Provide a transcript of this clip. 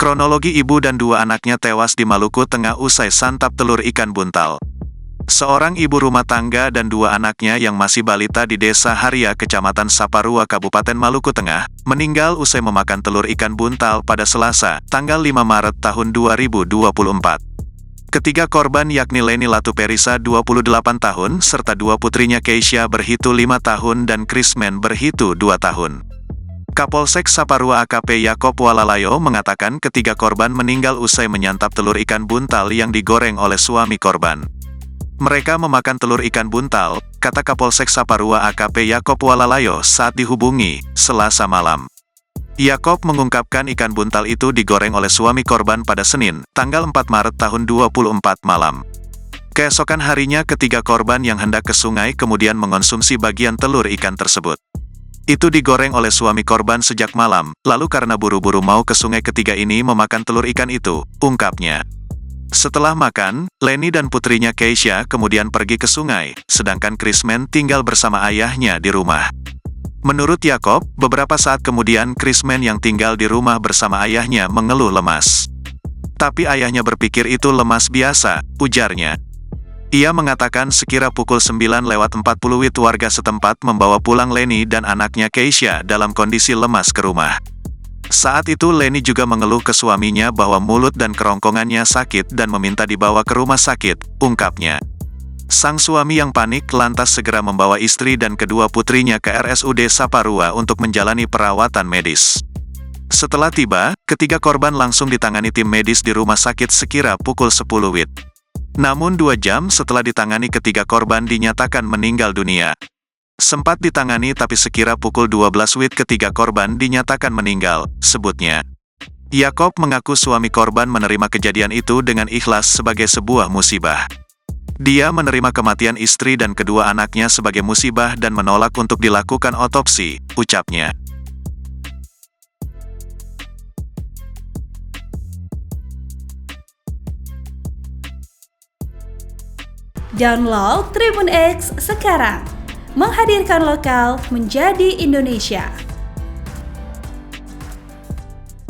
Kronologi ibu dan dua anaknya tewas di Maluku Tengah usai santap telur ikan buntal. Seorang ibu rumah tangga dan dua anaknya yang masih balita di Desa Haria, Kecamatan Saparua, Kabupaten Maluku Tengah, meninggal usai memakan telur ikan buntal pada Selasa, tanggal 5 Maret tahun 2024. Ketiga korban yakni Leni Latuperisa 28 tahun, serta dua putrinya Keisha berhitu 5 tahun dan Krismen berhitu 2 tahun. Kapolsek Saparua AKP Yakob Walalayo mengatakan ketiga korban meninggal usai menyantap telur ikan buntal yang digoreng oleh suami korban. Mereka memakan telur ikan buntal, kata Kapolsek Saparua AKP Yakob Walalayo saat dihubungi Selasa malam. Yakob mengungkapkan ikan buntal itu digoreng oleh suami korban pada Senin, tanggal 4 Maret tahun 2024 malam. Keesokan harinya ketiga korban yang hendak ke sungai kemudian mengonsumsi bagian telur ikan tersebut. Itu digoreng oleh suami korban sejak malam, lalu karena buru-buru mau ke sungai ketiga ini memakan telur ikan itu, ungkapnya. Setelah makan, Leni dan putrinya Keisha kemudian pergi ke sungai, sedangkan Krismen tinggal bersama ayahnya di rumah. Menurut Yakob, beberapa saat kemudian Krismen yang tinggal di rumah bersama ayahnya mengeluh lemas. Tapi ayahnya berpikir itu lemas biasa, ujarnya. Ia mengatakan sekira pukul 9:40 warga setempat membawa pulang Leni dan anaknya Keisha dalam kondisi lemas ke rumah. Saat itu Leni juga mengeluh ke suaminya bahwa mulut dan kerongkongannya sakit dan meminta dibawa ke rumah sakit, ungkapnya. Sang suami yang panik lantas segera membawa istri dan kedua putrinya ke RSUD Saparua untuk menjalani perawatan medis. Setelah tiba, ketiga korban langsung ditangani tim medis di rumah sakit sekira pukul 10 WIB. Namun 2 jam setelah ditangani ketiga korban dinyatakan meninggal dunia. Sempat ditangani tapi sekira pukul 12 WIB ketiga korban dinyatakan meninggal, sebutnya. Yakob mengaku suami korban menerima kejadian itu dengan ikhlas sebagai sebuah musibah. Dia menerima kematian istri dan kedua anaknya sebagai musibah dan menolak untuk dilakukan otopsi, ucapnya. Download Tribun X sekarang, menghadirkan lokal menjadi Indonesia.